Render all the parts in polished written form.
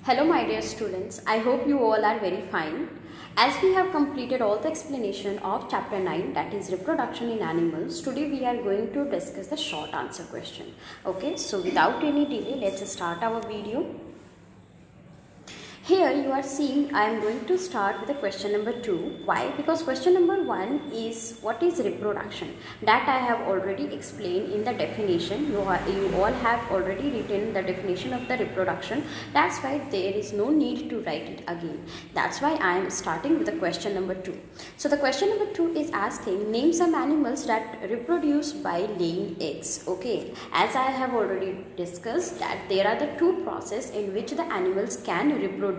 Hello my dear students, I hope you all are very fine. As we have completed all the explanation of chapter 9, that is reproduction in animals, today we are going to discuss the short answer question. Okay, so without any delay, let's start our video. Here you are seeing I am going to start with the question number 2. Why? Because question number 1 is what is reproduction? That I have already explained in the definition. You all have already written the definition of the reproduction. That's why there is no need to write it again. That's why I am starting with the question number 2. So the question number 2 is asking name some animals that reproduce by laying eggs. Okay, as I have already discussed that there are the two processes in which the animals can reproduce.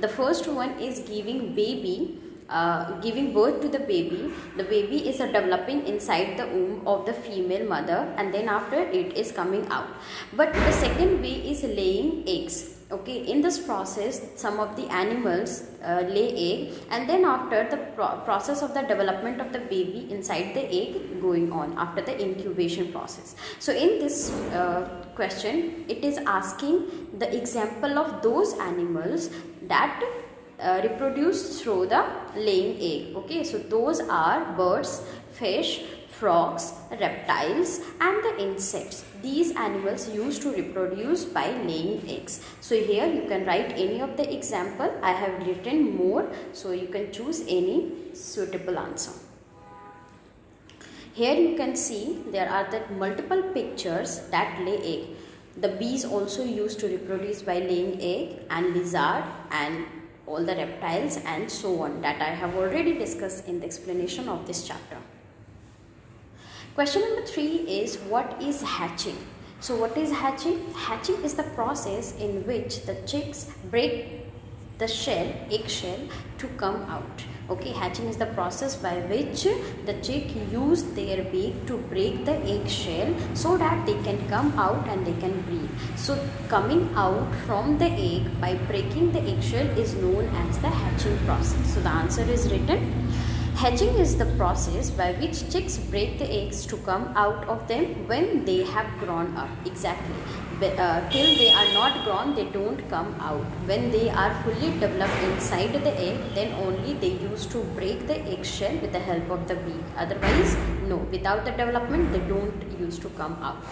The first one is giving birth to the baby. The baby is developing inside the womb of the female mother, and then after it is coming out. But the second way is laying eggs. Okay, in this process some of the animals lay egg, and then after the process of the development of the baby inside the egg going on after the incubation process. So in this question it is asking the example of those animals that reproduce through the laying egg. Okay, so those are birds, fish, frogs, reptiles and the insects. These animals used to reproduce by laying eggs. So here you can write any of the example. I have written more, so you can choose any suitable answer. Here you can see there are the multiple pictures that lay egg. The bees also used to reproduce by laying egg, and lizard and all the reptiles and so on, that I have already discussed in the explanation of this chapter. Question number 3 is what is hatching? So what is hatching? Hatching is the process in which the chicks break the eggshell to come out. Okay, hatching is the process by which the chick use their beak to break the eggshell so that they can come out and they can breed. So coming out from the egg by breaking the eggshell is known as the hatching process. So the answer is written. Hatching is the process by which chicks break the eggs to come out of them when they have grown up. Exactly. Till they are not grown, they don't come out. When they are fully developed inside the egg, then only they used to break the eggshell with the help of the beak. Otherwise, no. Without the development, they don't used to come out.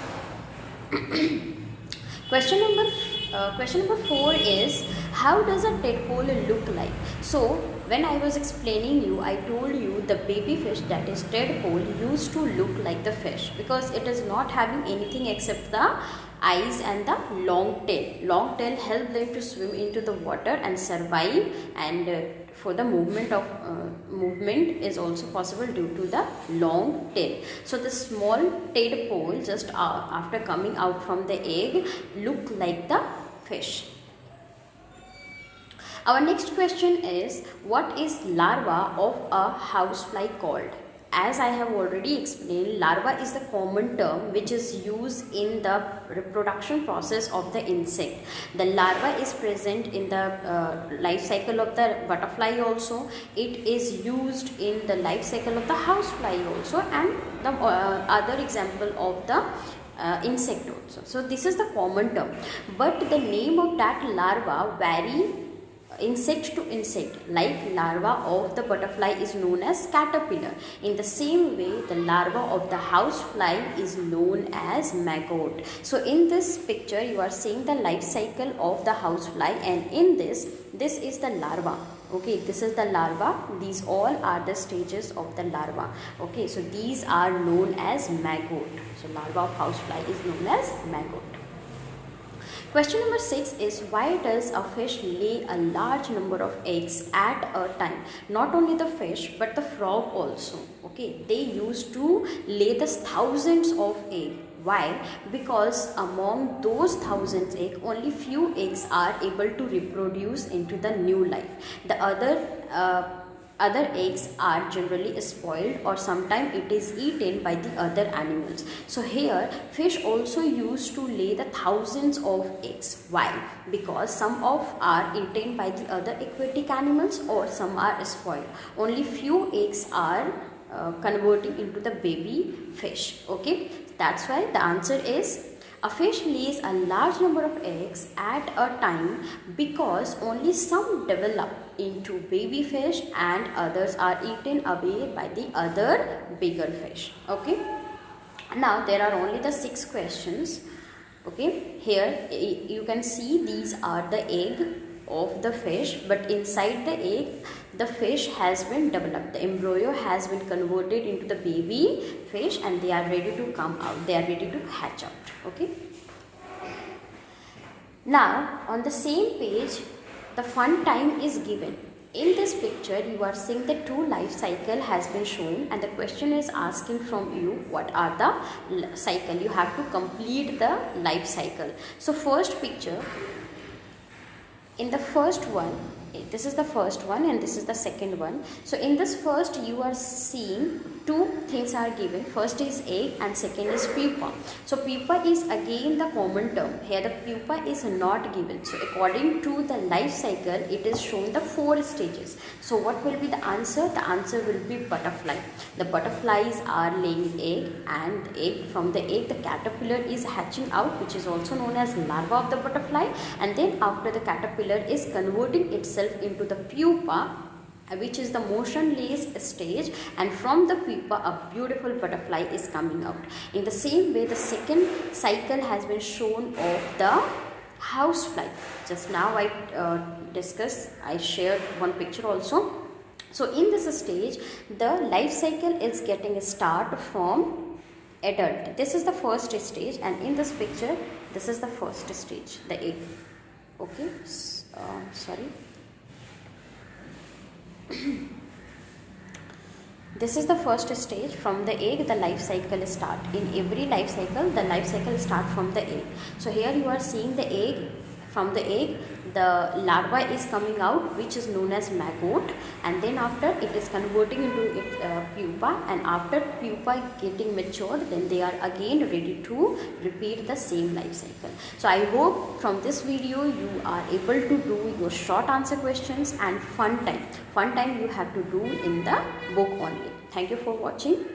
Question number 4 is how does a tadpole look like? So when I was explaining you, I told you the baby fish, that is tadpole, used to look like the fish because it is not having anything except the eyes and the long tail. Long tail help them to swim into the water and survive, and for the movement is also possible due to the long tail. So the small tadpole just after coming out from the egg look like the fish. Our next question is what is larva of a housefly called? As I have already explained, larva is the common term which is used in the reproduction process of the insect. The larva is present in the life cycle of the butterfly also. It is used in the life cycle of the housefly also, and the other example of the insect also. So this is the common term, but the name of that larva vary insect to insect. Like larva of the butterfly is known as caterpillar. In the same way, the larva of the housefly is known as maggot. So in this picture you are seeing the life cycle of the housefly, and in this is the larva. Okay, this is the larva. These all are the stages of the larva. Okay, so these are known as maggot. So larva of housefly is known as maggot. Question number 6 is why does a fish lay a large number of eggs at a time? Not only the fish but the frog also. Okay, they used to lay the thousands of eggs. Why? Because among those thousands eggs, only few eggs are able to reproduce into the new life. The other eggs are generally spoiled, or sometimes it is eaten by the other animals. So here fish also used to lay the thousands of eggs. Why? Because some of are eaten by the other aquatic animals or some are spoiled. Only few eggs are converting into the baby fish. Okay, that's why the answer is A fish lays a large number of eggs at a time because only some develop into baby fish and others are eaten away by the other bigger fish. Okay. Now there are only the 6 questions. Okay. Here you can see these are the egg of the fish, but inside the egg the fish has been developed, the embryo has been converted into the baby fish and they are ready to come out, they are ready to hatch out. Okay. Now on the same page the fun time is given. In this picture you are seeing the 2 life cycle has been shown and the question is asking from you what are the cycle. You have to complete the life cycle. So first picture, in the first one, this is the first one and this is the second one. So in this first you are seeing 2 things are given. First is egg and second is pupa. So pupa is again the common term. Here the pupa is not given. So according to the life cycle it is shown the 4 stages. So what will be the answer? The answer will be butterfly. The butterflies are laying egg and from the egg the caterpillar is hatching out, which is also known as larva of the butterfly, and then after the caterpillar is converting itself into the pupa, which is the motionless stage, and from the pupa a beautiful butterfly is coming out. In the same way the second cycle has been shown of the housefly. Just now I shared one picture also. So in this stage the life cycle is getting a start from adult. This is the first stage and in this picture this is the first stage, the egg. Okay, sorry. This is the first stage. From the egg the life cycle start. In every life cycle the life cycle start from the egg. So here you are seeing the egg. From the egg the larva is coming out, which is known as maggot, and then after it is converting into its pupa, and after pupa getting matured then they are again ready to repeat the same life cycle. So I hope from this video you are able to do your short answer questions and fun time. Fun time you have to do in the book only. Thank you for watching.